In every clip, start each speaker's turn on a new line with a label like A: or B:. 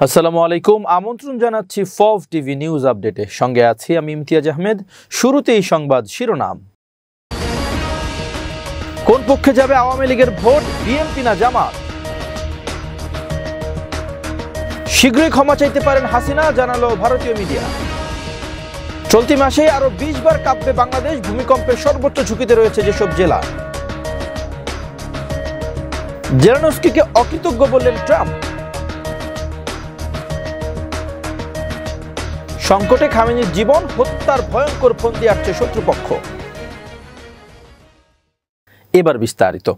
A: আসসালামু আলাইকুম, আমন্ত্রণ জানাচ্ছি ফভ টিভি নিউজ আপডেটে। সঙ্গে আছি আমি ইমতিয়াজ আহমেদ। শুরুতেই সংবাদ শিরোনাম। কোন পক্ষে যাবে আওয়ামী লীগের ভোট, বিএনপি না জামাত? শীঘ্রই ক্ষমা চাইতে পারেন হাসিনা, জানালো ভারতীয় মিডিয়া। চলতি মাসে আরো 20 বার কাঁপবে বাংলাদেশ, ভূমিকম্পের সর্বোচ্চ ঝুঁকিতে রয়েছে যেসব জেলা। জেলেনস্কিকে অকৃতজ্ঞ বললেন ট্রাম্প। সংকটে খামেনির জীবন, হত্যার ভয়ঙ্কর ফন্দি আসছে শত্রুপক্ষ। এবার বিস্তারিত।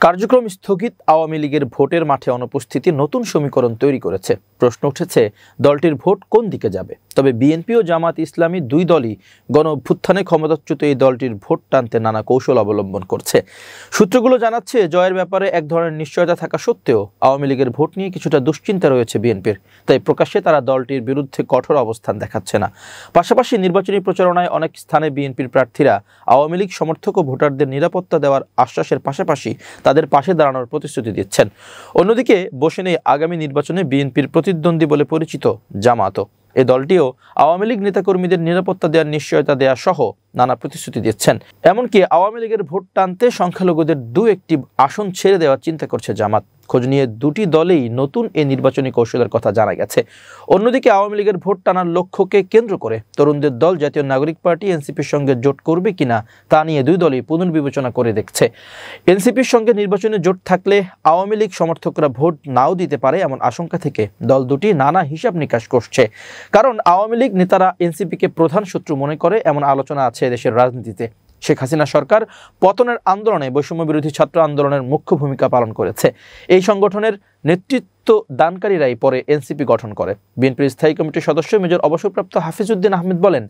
A: কার্যক্রম স্থগিত আওয়ামী লীগের ভোটের মাঠে অনুপস্থিতি নতুন সমীকরণ তৈরি করেছে। প্রশ্ন উঠেছে, দলটির ভোট কোন দিকে যাবে? তবে বিএনপি ও জামাত ইসলামী দুই দলই গণ অভ্যুত্থানে ক্ষমতাচ্যুত এই দলটির ভোট টানতে নানা কৌশল অবলম্বন করছে। সূত্রগুলো জানাচ্ছে, জয়ের ব্যাপারে এক ধরনের নিশ্চয়তা থাকা সত্ত্বেও আওয়ামী লীগের ভোট নিয়ে কিছুটা দুশ্চিন্তা রয়েছে বিএনপির। তাই প্রকাশ্যে তারা দলটির বিরুদ্ধে কঠোর অবস্থান দেখাচ্ছে না। পাশাপাশি নির্বাচনী প্রচারণায় অনেক স্থানে বিএনপির প্রার্থীরা আওয়ামী লীগ সমর্থক ও ভোটারদের নিরাপত্তা দেওয়ার আশ্বাসের পাশাপাশি তাদের পাশে দাঁড়ানোর প্রতিশ্রুতি দিচ্ছেন। অন্যদিকে বসে নেই আগামী নির্বাচনে বিএনপির প্রতিদ্বন্দ্বী বলে পরিচিত জামাতও। এ দলটিও আওয়ামী লীগ নেতাকর্মীদের নিরাপত্তা দেওয়ার নিশ্চয়তা দেওয়া সহ নানা প্রতিশ্রুতি দিচ্ছেন। এমনকি আওয়ামী লীগের ভোট টানতে সংখ্যালঘুদের একটি আসন ছেড়ে দেওয়ার চিন্তা করছে জামাত। খোঁজ নিয়ে দুটি দলেই নতুন এই নির্বাচনী কৌশলের কথা জানা গেছে। অন্যদিকে আওয়ামী লীগের ভোট টানার লক্ষ্যকে কেন্দ্র করে তরুণদের দল জাতীয় নাগরিক পার্টি এনসিপির সঙ্গে জোট করবে কিনা তা নিয়ে দুই দলই পুনর্বিবেচনা করে দেখছে। এনসিপির সঙ্গে নির্বাচনে জোট থাকলে আওয়ামী লীগ সমর্থকরা ভোট নাও দিতে পারে এমন আশঙ্কা থেকে দল দুটি নানা হিসাব নিকাশ করছে। কারণ আওয়ামী লীগ নেতারা এনসিপিকে প্রধান শত্রু মনে করে এমন আলোচনা আছে দেশের রাজনীতিতে। শেখ হাসিনা সরকার পতনের আন্দোলনে বৈষম্য বিরোধী ছাত্র আন্দোলনের মুখ্য ভূমিকা পালন করেছে। এই সংগঠনের নেতৃত্ব দানকারীরাই পরে এনসিপি গঠন করে। বিএনপির স্থায়ী কমিটির সদস্য মেজর অবসরপ্রাপ্ত হাফিজউদ্দিন আহমেদ বলেন,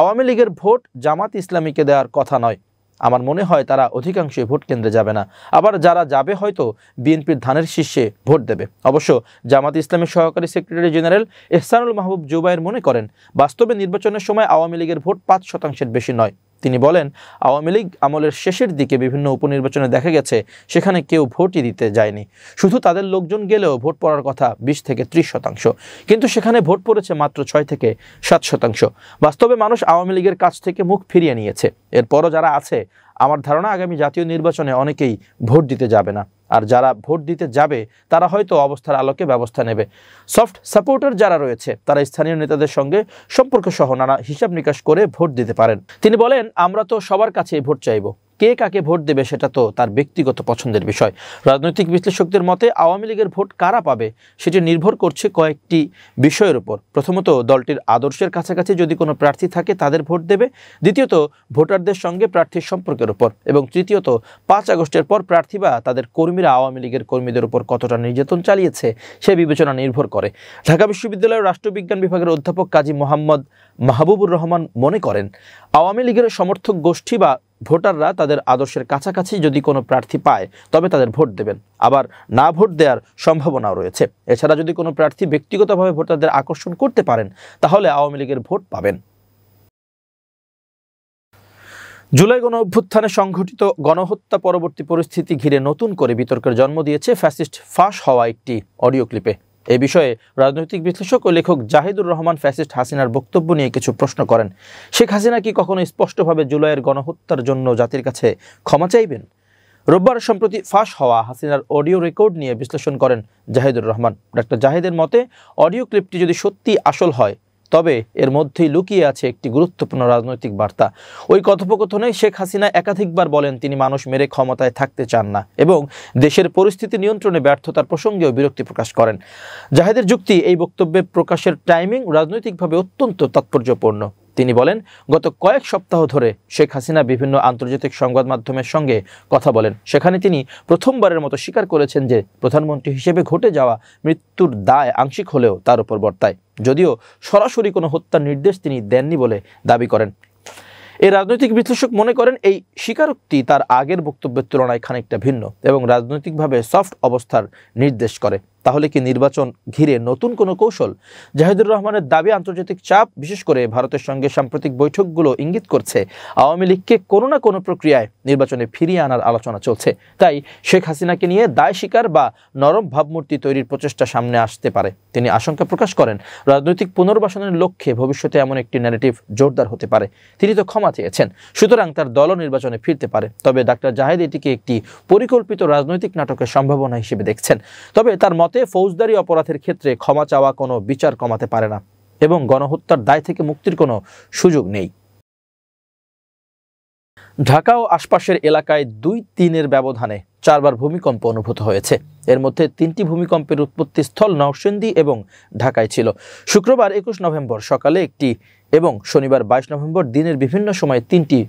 A: আওয়ামী লীগের ভোট জামাত ইসলামীকে দেওয়ার কথা নয়। আমার মনে হয় তারা অধিকাংশই ভোট কেন্দ্রে যাবে না। আবার যারা যাবে হয়তো বিএনপির ধানের শীর্ষে ভোট দেবে। অবশ্য জামাত ইসলামের সহকারী সেক্রেটারি জেনারেল এহসানুল মাহবুব জুবায়ের মনে করেন, বাস্তবে নির্বাচনের সময় আওয়ামী লীগের ভোট 5% বেশি নয়। তিনি বলেন, আওয়ামী লীগ আমলের শেষের দিকে বিভিন্ন উপনির্বাচনে দেখা গেছে সেখানে কেউ ভোটই দিতে যায়নি। শুধু তাদের লোকজন গেলেও ভোট পড়ার কথা 20 থেকে 30%, কিন্তু সেখানে ভোট পড়েছে মাত্র 6 থেকে 7%। বাস্তবে মানুষ আওয়ামী লীগের কাছ থেকে মুখ ফিরিয়ে নিয়েছে। এরপরও যারা আছে, আমার ধারণা আগামী জাতীয় নির্বাচনে অনেকেই ভোট দিতে যাবে না। আর যারা ভোট দিতে যাবে তারা হয়তো অবস্থার আলোকে ব্যবস্থা নেবে। সফট সাপোর্টার যারা রয়েছে তারা স্থানীয় নেতাদের সঙ্গে সম্পর্ক সহ নানা হিসাব নিকাশ করে ভোট দিতে পারেন। তিনি বলেন, আমরা তো সবার কাছেই ভোট চাইব। কে কাকে ভোট দেবে সেটা তো তার ব্যক্তিগত পছন্দের বিষয়। রাজনৈতিক বিশ্লেষকদের মতে আওয়ামী লীগের ভোট কারা পাবে সেটি নির্ভর করছে কয়েকটি বিষয়ের উপর। প্রথমত, দলটির আদর্শের কাছাকাছি যদি কোনো প্রার্থী থাকে তাদের ভোট দেবে। দ্বিতীয়ত, ভোটারদের সঙ্গে প্রার্থীর সম্পর্কের উপর। এবং তৃতীয়ত, 5 আগস্টের পর প্রার্থী বা তাদের কর্মীরা আওয়ামী লীগের কর্মীদের উপর কতটা নির্যাতন চালিয়েছে সে বিবেচনা নির্ভর করে। ঢাকা বিশ্ববিদ্যালয়ের রাষ্ট্রবিজ্ঞান বিভাগের অধ্যাপক কাজী মোহাম্মদ মাহবুবুর রহমান মনে করেন, আওয়ামী লীগের সমর্থক গোষ্ঠী বা ভোটাররা তাদের আদর্শের কাছাকাছি যদি কোনো প্রার্থী পায় তবে তাদের ভোট দেবেন। আবার না ভোট দেওয়ার সম্ভাবনাও রয়েছে। এছাড়া যদি কোনো প্রার্থী ব্যক্তিগতভাবে ভোটারদের আকর্ষণ করতে পারেন তাহলে আওয়ামী লীগের ভোট পাবেন। জুলাই গণ অভ্যুত্থানে সংঘটিত গণহত্যা পরবর্তী পরিস্থিতি ঘিরে নতুন করে বিতর্কের জন্ম দিয়েছে ফ্যাসিস্ট ফাঁস হওয়া একটি অডিও ক্লিপে। এ বিষয়ে রাজনৈতিক বিশ্লেষক ও লেখক জাহিদুর রহমান ফ্যাসিস্ট হাসিনার বক্তব্য নিয়ে কিছু প্রশ্ন করেন। শেখ হাসিনা কি কখনো স্পষ্টভাবে জুলাইয়ের গণহত্যার জন্য জাতির কাছে ক্ষমা চাইবেন? রোববার সম্প্রতি ফাঁস হওয়া হাসিনার অডিও রেকর্ড নিয়ে বিশ্লেষণ করেন জাহিদুর রহমান। ডাক্তার জাহিদের মতে, অডিও ক্লিপটি যদি সত্যি আসল হয় তবে এর মধ্যেই লুকিয়ে আছে একটি গুরুত্বপূর্ণ রাজনৈতিক বার্তা। ওই কথোপকথনে শেখ হাসিনা একাধিকবার বলেন তিনি মানুষ মেরে ক্ষমতায় থাকতে চান না এবং দেশের পরিস্থিতি নিয়ন্ত্রণে ব্যর্থতার প্রসঙ্গেও বিরক্তি প্রকাশ করেন। জাহেদের যুক্তি, এই বক্তব্যে প্রকাশের টাইমিং রাজনৈতিকভাবে অত্যন্ত তাৎপর্যপূর্ণ। তিনি বলেন, গত কয়েক সপ্তাহ ধরে শেখ হাসিনা বিভিন্ন আন্তর্জাতিক সংবাদ মাধ্যমের সঙ্গে কথা বলেন। সেখানে তিনি প্রথমবারের মতো স্বীকার করেছেন যে প্রধানমন্ত্রী হিসেবে ঘটে যাওয়া মৃত্যুর দায় আংশিক হলেও তার উপর বর্তায়, যদিও সরাসরি কোনো হত্যার নির্দেশ তিনি দেননি বলে দাবি করেন। এই রাজনৈতিক বিশ্লেষক মনে করেন এই স্বীকারোক্তি তার আগের বক্তব্যের তুলনায় খানিকটা ভিন্ন এবং রাজনৈতিকভাবে সফট অবস্থার নির্দেশ করে। তাহলে কি নির্বাচন ঘিরে নতুন কোনো কৌশল? জাহিদুর রহমানের দাবি, আন্তর্জাতিক চাপ, বিশেষ করে ভারতের সঙ্গে সাম্প্রতিক বৈঠকগুলো ইঙ্গিত করছে আওয়ামী লীগকে কোনো না কোনো প্রক্রিয়ায় নির্বাচনে ফিরিয়ে আনার আলোচনা চলছে। তাই শেখ হাসিনাকে নিয়ে দায় স্বীকার বা নরম ভাবমূর্তি তৈরির প্রচেষ্টা সামনে আসতে পারে। তিনি আশঙ্কা প্রকাশ করেন, রাজনৈতিক পুনর্বাসনের লক্ষ্যে ভবিষ্যতে এমন একটি ন্যারেটিভ জোরদার হতে পারে। তিনি তো ক্ষমা চেয়েছেন, সুতরাং তার দলও নির্বাচনে ফিরতে পারে। তবে ডাক্তার জাহিদ এটিকে একটি পরিকল্পিত রাজনৈতিক নাটকের সম্ভাবনা হিসেবে দেখছেন। তবে তার মতে ফৌজদারি অপরাধের ক্ষেত্রে ক্ষমা চাওয়া কোনো বিচার কমাতে পারে না এবং গণহত্যার দায় থেকে মুক্তির কোনো সুযোগ নেই। ঢাকা ও আশপাশের এলাকায় ২-৩-এর ব্যবধানে ৪বার ভূমিকম্প অনুভূত হয়েছে। এর মধ্যে ৩টি ভূমিকম্পের উৎপত্তিস্থল নরসিংদী এবং ঢাকায় ছিল। শুক্রবার ২১ নভেম্বর সকালে একটি এবং শনিবার ২২ নভেম্বর দিনের বিভিন্ন সময়ে ৩টি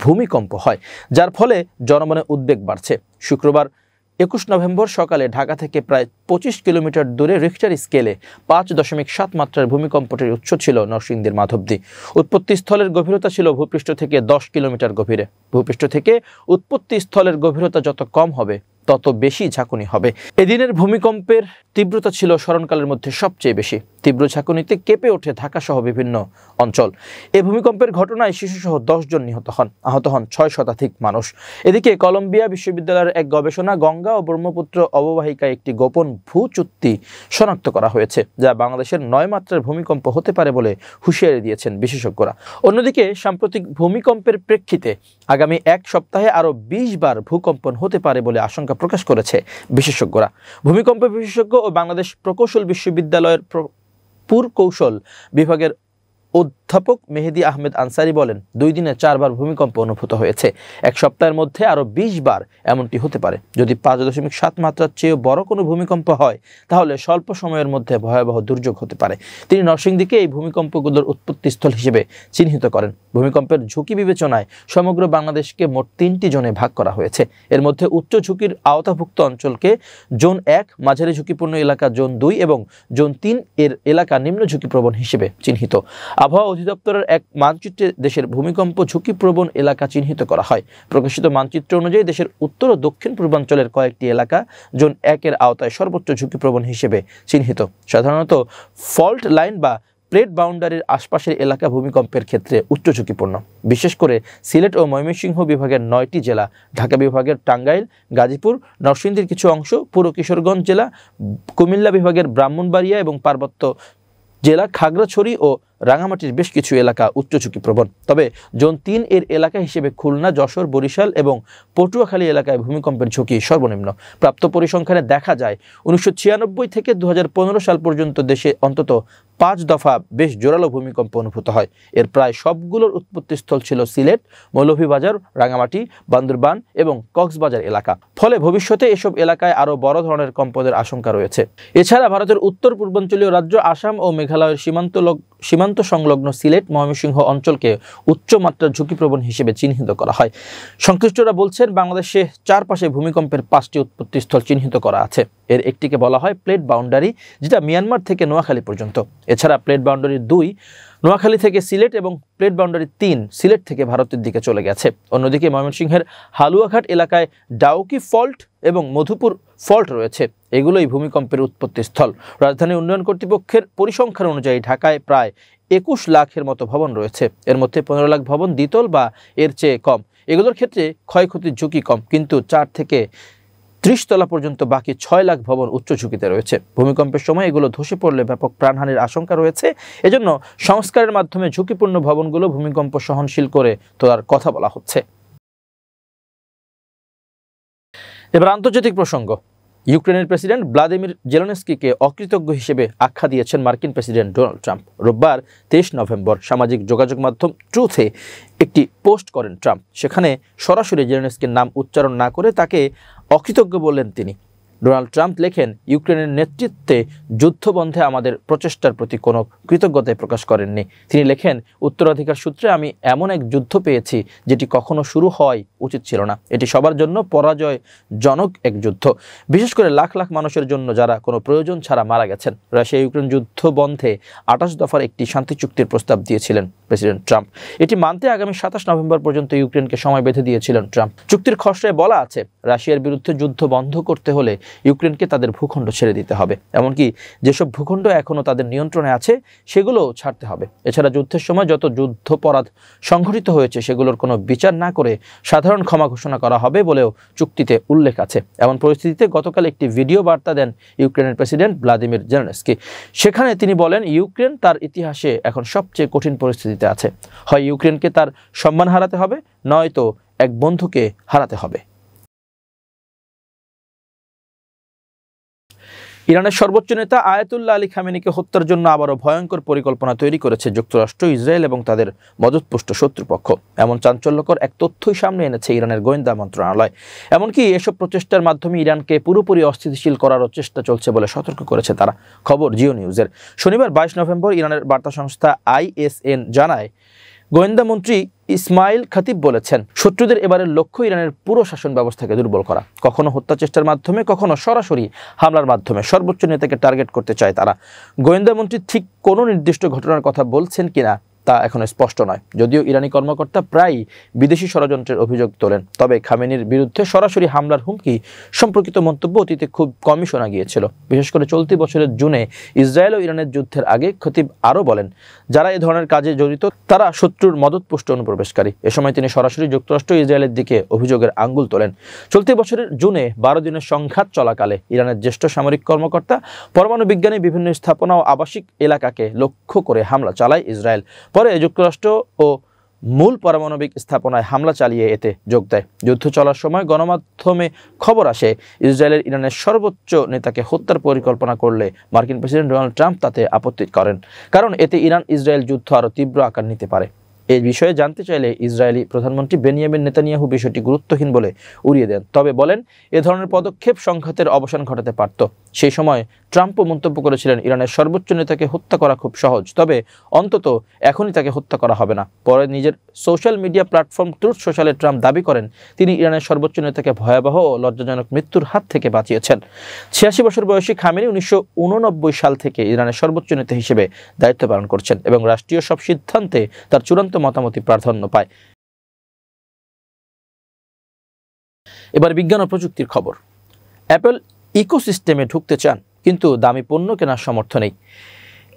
A: ভূমিকম্প হয়, যার ফলে জনমনে উদ্বেগ বাড়ছে। শুক্রবার ২১ নভেম্বর সকালে ঢাকা থেকে প্রায় ২৫ কিলোমিটার দূরে রিখটার স্কেলে ৫.৭ মাত্রার ভূমিকম্পটির উৎস ছিল নরসিংদীর মাধবদী। উৎপত্তিস্থলের গভীরতা ছিল ভূপৃষ্ঠ থেকে ১০ কিলোমিটার গভীরে। ভূপৃষ্ঠ থেকে উৎপত্তিস্থলের গভীরতা যত কম হবে তত বেশি ঝাঁকুনি হবে। এদিনের ভূমিকম্পের তীব্রতা ছিল স্মরণকালের মধ্যে সবচেয়ে বেশি। তীব্র ঝাঁকুনিতে কেঁপে ওঠে ঢাকাসহ বিভিন্ন অঞ্চল। এই ভূমিকম্পের ঘটনায় শিশুসহ ১০ জন নিহত হন, আহত হন ৬ শতাধিক মানুষ। এদিকে কলম্বিয়া বিশ্ববিদ্যালয়ের এক গবেষণা গঙ্গা ও ব্রহ্মপুত্র অববাহিকায় একটি গোপন ভূচুক্তি শনাক্ত করা হয়েছে, যা বাংলাদেশের ৯ মাত্রার ভূমিকম্প হতে পারে বলে হুঁশিয়ারি দিয়েছেন বিশেষজ্ঞরা। অন্যদিকে সাম্প্রতিক ভূমিকম্পের প্রেক্ষিতে আগামী এক সপ্তাহে আরও ২০ বার ভূকম্পন হতে পারে বলে আশঙ্কা প্রকাশ করেছে বিশেষজ্ঞরা। ভূমিকম্প বিশেষজ্ঞ ও বাংলাদেশ প্রকৌশল বিশ্ববিদ্যালয়ের পুরকৌশল বিভাগের অধ্যাপক মেহেদী আহমেদ আনসারি বলেন, ২ দিনে ৪বার ভূমিকম্প অনুভূত হয়েছে। এক সপ্তাহের মধ্যে আরও ২০ বার এমনটি হতে পারে। যদি ৫.৭ মাত্রার চেয়েও বড় কোনো ভূমিকম্প হয় তাহলে স্বল্প সময়ের মধ্যে ভয়াবহ দুর্যোগ হতে পারে। তিনি নরসিংদীকে এই ভূমিকম্পগুলোর উৎপত্তিস্থল হিসেবে চিহ্নিত করেন। ভূমিকম্পের ঝুঁকি বিবেচনায় সমগ্র বাংলাদেশকে মোট ৩টি জোনে ভাগ করা হয়েছে। এর মধ্যে উচ্চ ঝুঁকির আওতাভুক্ত অঞ্চলকে জোন ১, মাঝারি ঝুঁকিপূর্ণ এলাকা জোন ২ এবং জোন ৩ এর এলাকা নিম্ন ঝুঁকিপ্রবণ হিসেবে চিহ্নিত। আবহাওয়া অধিদপ্তরের এক মানচিত্রে দেশের ভূমিকম্প ঝুঁকিপ্রবণ এলাকা চিহ্নিত করা হয়। প্রকাশিত মানচিত্র অনুযায়ী দেশের উত্তর ও দক্ষিণ পূর্বাঞ্চলের কয়েকটি এলাকা জোন ১ এর আওতায় সর্বোচ্চ ঝুঁকিপ্রবণ হিসেবে চিহ্নিত। সাধারণত ফল্ট লাইন বা প্লেট বাউন্ডারির আশপাশের এলাকা ভূমিকম্পের ক্ষেত্রে উচ্চ ঝুঁকিপূর্ণ। বিশেষ করে সিলেট ও ময়মনসিংহ বিভাগের ৯টি জেলা, ঢাকা বিভাগের টাঙ্গাইল, গাজীপুর, নরসিংদীর কিছু অংশ, পুরো কিশোরগঞ্জ জেলা, কুমিল্লা বিভাগের ব্রাহ্মণবাড়িয়া এবং পার্বত্য জেলা খাগড়াছড়ি ও রাঙামাটির বেশ কিছু এলাকা উচ্চ ঝুঁকিপ্রবণ। তবে জোন ৩ এর এলাকা হিসেবে খুলনা, যশোর, বরিশাল এবং পটুয়াখালী এলাকায় ভূমিকম্পের ঝুঁকি সর্বনিম্ন। প্রাপ্ত পরিসংখ্যানে দেখা যায় ১৯৯৬ থেকে ২০১৫ সাল পর্যন্ত দেশে অন্তত ৫ দফা বেশ জোরালো ভূমিকম্প অনুভূত হয়। এর প্রায় সবগুলোর উৎপত্তিস্থল ছিল সিলেট, মৌলভীবাজার, রাঙামাটি, বান্দরবান এবং কক্সবাজার এলাকা। ফলে ভবিষ্যতে এসব এলাকায় আরও বড় ধরনের কম্পনের আশঙ্কা রয়েছে। এছাড়া ভারতের উত্তর পূর্বাঞ্চলীয় রাজ্য আসাম ও মেঘালয়ের সীমান্ত সংলগ্ন সিলেট, ময়মনসিংহ অঞ্চলকে উচ্চমাত্রার ঝুঁকিপ্রবণ হিসেবে চিহ্নিত করা হয়। সংশ্লিষ্টরা বলছেন, বাংলাদেশে চারপাশে ভূমিকম্পের ৫টি উৎপত্তিস্থল চিহ্নিত করা আছে। এর একটিকে বলা হয় প্লেট বাউন্ডারি, যেটা মিয়ানমার থেকে নোয়াখালী পর্যন্ত। এছাড়া প্লেট বাউন্ডারি ২ নোয়াখালী থেকে সিলেট এবং প্লেট বাউন্ডারি ৩ সিলেট থেকে ভারতের দিকে চলে গেছে। অন্যদিকে ময়মনসিংহের হালুয়াঘাট এলাকায় ডাউকি ফল্ট এবং মধুপুর ফল্ট রয়েছে। এগুলোই ভূমিকম্পের উৎপত্তিস্থল। রাজধানী উন্নয়ন কর্তৃপক্ষের পরিসংখ্যান অনুযায়ী ঢাকায় প্রায় ২১ লাখের মতো ভবন রয়েছে। এর মধ্যে ১৫ লাখ ভবন দ্বিতল বা এর চেয়ে কম। এগুলোর ক্ষেত্রে ক্ষয়ক্ষতির ঝুঁকি কম, কিন্তু ৪ থেকে ৩০ তলা পর্যন্ত বাকি ৬ লাখ ভবন উচ্চ ঝুঁকিতে রয়েছে। ভূমিকম্পের সময় এগুলো ধসে পড়লে ব্যাপক প্রাণহানির আশঙ্কা রয়েছে। এজন্য সংস্কারের মাধ্যমে ঝুঁকিপূর্ণ ভবনগুলো ভূমিকম্প সহনশীল করে তোলার কথা বলা হচ্ছে। এবার আন্তর্জাতিক প্রসঙ্গ। ইউক্রেনের প্রেসিডেন্ট ভ্লাদিমির জেলেনস্কিকে অকৃতজ্ঞ হিসেবে আখ্যা দিয়েছেন মার্কিন প্রেসিডেন্ট ডোনাল্ড ট্রাম্প। রোববার ২৩ নভেম্বর সামাজিক যোগাযোগ মাধ্যম ট্রুথে একটি পোস্ট করেন ট্রাম্প। সেখানে সরাসরি জেলেনস্কির নাম উচ্চারণ না করে তাকে অকৃতজ্ঞ বললেন তিনি। ডোনাল্ড ট্রাম্প লেখেন, ইউক্রেনের নেতৃত্বে যুদ্ধবন্ধে আমাদের প্রচেষ্টার প্রতি কোনো কৃতজ্ঞতাই প্রকাশ করেননি। তিনি লেখেন, উত্তরাধিকার সূত্রে আমি এমন এক যুদ্ধ পেয়েছি যেটি কখনো শুরু হওয়াই উচিত ছিল না। এটি সবার জন্য পরাজয়জনক এক যুদ্ধ, বিশেষ করে লাখ লাখ মানুষের জন্য যারা কোনো প্রয়োজন ছাড়া মারা গেছেন। রাশিয়া ইউক্রেন যুদ্ধ বন্ধে ২৮ দফার একটি শান্তি চুক্তির প্রস্তাব দিয়েছিলেন। President Trump. এটি মানতে আগামী 27 নভেম্বর পর্যন্ত ইউক্রেনকে সময় বেঁধে দিয়েছিলেন ট্রাম্প। চুক্তির খসড়ায় বলা আছে, রাশিয়ার বিরুদ্ধে যুদ্ধ বন্ধ করতে হলে ইউক্রেনকে তাদের ভূখণ্ড ছেড়ে দিতে হবে, এমনকি যেসব ভূখণ্ড এখনও তাদের নিয়ন্ত্রণে আছে সেগুলোও ছাড়তে হবে। এছাড়া যুদ্ধের সময় যত যুদ্ধাপরাধ সংঘটিত হয়েছে সেগুলোর কোনো বিচার না করে সাধারণ ক্ষমা ঘোষণা করা হবে বলেও চুক্তিতে উল্লেখ আছে। এমন পরিস্থিতিতে গতকাল একটি ভিডিও বার্তা দেন ইউক্রেনের প্রেসিডেন্ট ভ্লাদিমির জেলেনস্কি। সেখানে তিনি বলেন, ইউক্রেন তার ইতিহাসে এখন সবচেয়ে কঠিন পরিস্থিতিতে আছে। হয় ইউক্রেনকে তার সম্মান হারাতে হবে, নয়তো এক বন্ধুকে হারাতে হবে। ইরানের সর্বোচ্চ নেতা আয়াতুল্লাহ আলী খামেনিকে হত্যার জন্য আবারও ভয়ঙ্কর পরিকল্পনা তৈরি করেছে যুক্তরাষ্ট্র, ইসরায়েল এবং তাদের মদতপুষ্ট শত্রুপক্ষ। এমন চাঞ্চল্যকর এক তথ্যই সামনে এনেছে ইরানের গোয়েন্দা মন্ত্রণালয়। এমনকি এসব প্রচেষ্টার মাধ্যমে ইরানকে পুরোপুরি অস্থিতিশীল করারও চেষ্টা চলছে বলে সতর্ক করেছে তারা। খবর জিও নিউজের। শনিবার 22 নভেম্বর ইরানের বার্তা সংস্থা ISN জানায়, গোয়েন্দা মন্ত্রী ইসমাইল খতিব বলেছেন, শত্রুদের এবারের লক্ষ্য ইরানের পুরো শাসন ব্যবস্থাকে দুর্বল করা। কখনো হত্যা চেষ্টার মাধ্যমে, কখনো সরাসরি হামলার মাধ্যমে সর্বোচ্চ নেতাকে টার্গেট করতে চায় তারা। গোয়েন্দা মন্ত্রী ঠিক কোনো নির্দিষ্ট ঘটনার কথা বলছেন কিনা তা এখনো স্পষ্ট নয়। যদিও ইরানি কর্মকর্তা প্রায়ই বিদেশি ষড়যন্ত্রের অভিযোগ তোলেন, তবে খামেনির বিরুদ্ধে সরাসরি হামলার হুমকি সম্পর্কিত মন্তব্য অতীতে খুব কমই শোনা গিয়েছিল। বিশেষ করে চলতি বছরের জুনে ইসরায়েল ও ইরানের যুদ্ধের আগে খতিব আরও বলেন, যারা এ ধরনের কাজে জড়িত তারা শত্রুর মদতপুষ্ট অনুপ্রবেশকারী। এ সময় তিনি সরাসরি যুক্তরাষ্ট্র ইসরায়েলের দিকে অভিযোগের আঙ্গুল তোলেন। চলতি বছরের জুনে 12 দিনের সংঘাত চলাকালে ইরানের জ্যেষ্ঠ সামরিক কর্মকর্তা, পরমাণু বিজ্ঞানী বিভিন্ন স্থাপনা ও আবাসিক এলাকাকে লক্ষ্য করে হামলা চালায় ইসরায়েল। পরে যুক্তরাষ্ট্র ও মূল পারমাণবিক স্থাপনায় হামলা চালিয়ে এতে যোগ দেয়। যুদ্ধ চলার সময় গণমাধ্যমে খবর আসে, ইসরায়েলের ইরানের সর্বোচ্চ নেতাকে হত্যার পরিকল্পনা করলে মার্কিন প্রেসিডেন্ট ডোনাল্ড ট্রাম্প তাতে আপত্তি করেন, কারণ এতে ইরান ইসরায়েল যুদ্ধ আরও তীব্র আকার নিতে পারে। এই বিষয়ে জানতে চাইলে ইসরায়েলি প্রধানমন্ত্রী বেনিয়ামিন নেতানিয়াহু বিষয়টি গুরুত্বহীন বলে উড়িয়ে দেন। তবে বলেন, এ ধরনের পদক্ষেপ সংঘাতের অবসান ঘটাতে পারত। সেই সময় ট্রাম্পও মন্তব্য করেছিলেন, ইরানের সর্বোচ্চ নেতাকে হত্যা করা খুব সহজ, তবে অন্তত এখনই তাকে হত্যা করা হবে না। পরে নিজের সোশ্যাল মিডিয়া প্ল্যাটফর্ম ট্রুথ সোশ্যালে ট্রাম্প দাবি করেন, তিনি ইরানের সর্বোচ্চ নেতাকে ভয়াবহ ও লজ্জাজনক মৃত্যুর হাত থেকে বাঁচিয়েছেন। 86 বছর বয়সী খামেনি 1989 সাল থেকে ইরানের সর্বোচ্চ নেতা হিসেবে দায়িত্ব পালন করছেন এবং রাষ্ট্রীয় সব সিদ্ধান্তে তার চূড়ান্ত মতামতই প্রাধান্য পায়। এবার বিজ্ঞান ও প্রযুক্তির খবর। অ্যাপল ইকোসিস্টেমে ঢুকতে চান, কিন্তু দামি পণ্য কেনার সামর্থ্য নেই।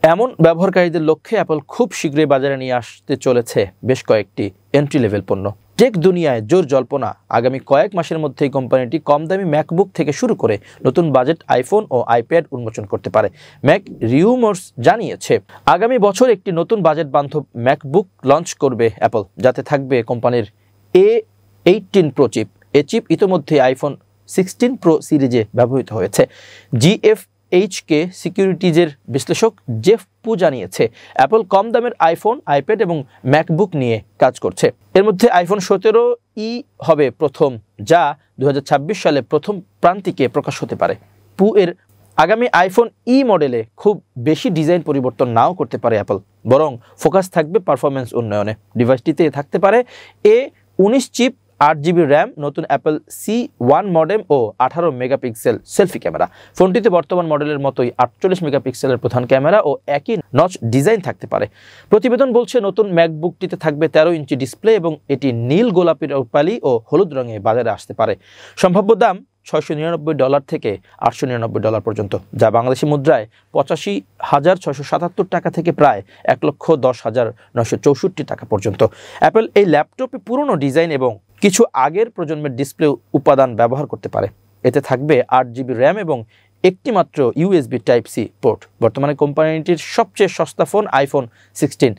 A: এমন ব্যবহারকারীদের লক্ষ্যে অ্যাপল খুব শীঘ্রই বাজারে নিয়ে আসতে চলেছে বেশ কয়েকটি এন্ট্রি লেভেল পণ্য। টেক দুনিয়ায় জোর জল্পনা, আগামী কয়েক মাসের মধ্যেই কোম্পানিটি কম দামি ম্যাকবুক থেকে শুরু করে নতুন বাজেট আইফোন ও আইপ্যাড উন্মোচন করতে পারে। ম্যাক রিউমার্স জানিয়েছে, আগামী বছর একটি নতুন বাজেট বান্ধব ম্যাকবুক লঞ্চ করবে অ্যাপল, যাতে থাকবে কোম্পানির A18 pro chip. A chip ইতোমধ্যে আইফোন 16 প্রো সিরিজে ব্যবহৃত হয়েছে। GFHK সিকিউরিটিজের বিশ্লেষক জেফ পু জানিয়েছে, অ্যাপল কম দামের আইফোন, আইপ্যাড এবং ম্যাকবুক নিয়ে কাজ করছে। এর মধ্যে আইফোন 17E হবে প্রথম, যা 2026 সালে প্রথম প্রান্তিকে প্রকাশ হতে পারে। পু এর আগামী আইফোন মডেলে খুব বেশি ডিজাইন পরিবর্তন নাও করতে পারে অ্যাপল, বরং ফোকাস থাকবে পারফরমেন্স উন্নয়নে। ডিভাইসটিতে থাকতে পারে A19 চিপ, 8GB র্যাম, নতুন অ্যাপল C1 মডেম ও 18 মেগাপিক্সেল সেলফি ক্যামেরা। ফোনটিতে বর্তমান মডেলের মতোই 48 মেগাপিক্সেলের প্রধান ক্যামেরা ও একই নচ ডিজাইন থাকতে পারে। প্রতিবেদন বলছে, নতুন ম্যাকবুকটিতে থাকবে 13 ইঞ্চি ডিসপ্লে এবং এটি নীল, গোলাপি, রূপালি ও হলুদ রঙে বাজারে আসতে পারে। সম্ভাব্য দাম $699 থেকে $899 পর্যন্ত, যা বাংলাদেশি মুদ্রায় 85,677 টাকা থেকে প্রায় 1,10,964 টাকা পর্যন্ত। অ্যাপল এই ল্যাপটপে পুরনো ডিজাইন এবং কিছু আগের প্রজন্মের ডিসপ্লে উপাদান ব্যবহার করতে পারে। এতে থাকবে 8GB র্যাম এবং একটি মাত্র USB Type-C পোর্ট। বর্তমানে কোম্পানিটির সবচেয়ে সস্তা ফোন আইফোন 16।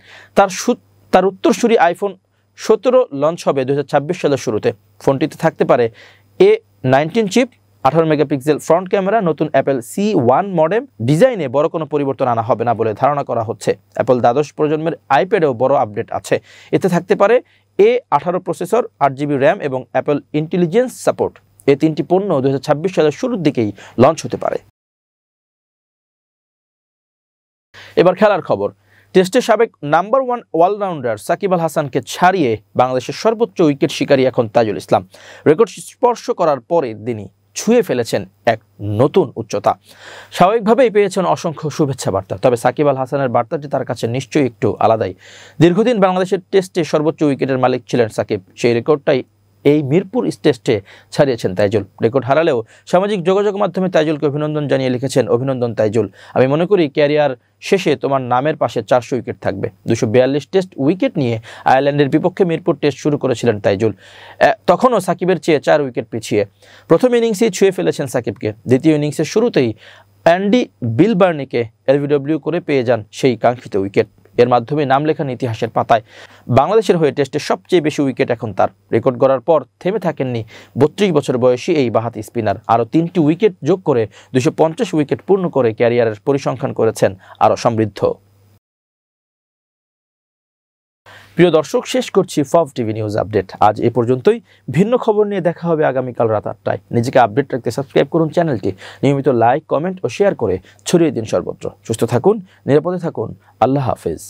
A: তার উত্তরসূরি আইফোন 17 লঞ্চ হবে 2026 সালের শুরুতে। ফোনটিতে থাকতে পারে A19 chip, 18 megapixel front camera, নতুন অ্যাপল C1 মডেম। ডিজাইনে বড় কোনো পরিবর্তন আনা হবে না বলে ধারণা করা হচ্ছে। অ্যাপল দ্বাদশ প্রজন্মের আইপ্যাডেও বড় আপডেট আছে। এতে থাকতে পারে A18 প্রসেসর, 8GB র্যাম এবং অ্যাপল ইন্টেলিজেন্স সাপোর্ট। এই তিনটি পণ্য 2026 সালের শুরুর দিকেই লঞ্চ হতে পারে। এবার খেলার খবর। টেস্টে সাবেক নাম্বার 1 অলরাউন্ডার সাকিব আল হাসানকে ছাড়িয়ে বাংলাদেশের সর্বোচ্চ উইকেট শিকারী এখন তাজুল ইসলাম। রেকর্ড স্পর্শ করার পরের দিনই ছুঁয়ে ফেলেছেন এক নতুন উচ্চতা। স্বাভাবিকভাবেই পেয়েছেন অসংখ্য শুভেচ্ছা বার্তা, তবে সাকিব আল হাসানের বার্তাটি তার কাছে নিশ্চয়ই একটু আলাদাই। দীর্ঘদিন বাংলাদেশের টেস্টে সর্বোচ্চ উইকেটের মালিক ছিলেন সাকিব, সেই রেকর্ডটাই এই মিরপুর টেস্টে ছাড়িয়েছেন তাইজুল। রেকর্ড হারালেও সামাজিক যোগাযোগ মাধ্যমে তাইজুলকে অভিনন্দন জানিয়ে লিখেছেন, অভিনন্দন তাইজুল, আমি মনে করি ক্যারিয়ার শেষে তোমার নামের পাশে 400 উইকেট থাকবে। 242 টেস্ট উইকেট নিয়ে আয়ারল্যান্ডের বিপক্ষে মিরপুর টেস্ট শুরু করেছিলেন তাইজুল, তখনও সাকিবের চেয়ে 4 উইকেট পিছিয়ে। প্রথম ইনিংসেই ছুঁয়ে ফেলেছেন সাকিবকে, দ্বিতীয় ইনিংসের শুরুতেই অ্যান্ডি বিলবার্নিকে এলবিডব্লিউ করে পেয়ে যান সেই কাঙ্ক্ষিত উইকেট। এর মাধ্যমে নাম লেখান ইতিহাসের পাতায়। বাংলাদেশের হয়ে টেস্টে সবচেয়ে বেশি উইকেট এখন তার। রেকর্ড গড়ার পর থেমে থাকেননি 32 বছর বয়সী এই বাঁহাতি স্পিনার। আরও 3টি উইকেট যোগ করে 250 উইকেট পূর্ণ করে ক্যারিয়ারের পরিসংখ্যান করেছেন আরও সমৃদ্ধ। প্রিয় দর্শক, শেষ করছি ফব টিভি নিউজ আপডেট। আজ এ পর্যন্তই। ভিন্ন খবর নিয়ে দেখা হবে আগামীকাল রাত 8টায়। নিজেকে আপডেট রাখতে সাবস্ক্রাইব করুন চ্যানেলটি, নিয়মিত লাইক, কমেন্ট ও শেয়ার করে ছড়িয়ে দিন সর্বত্র। সুস্থ থাকুন, নিরাপদে থাকুন। আল্লাহ হাফেজ।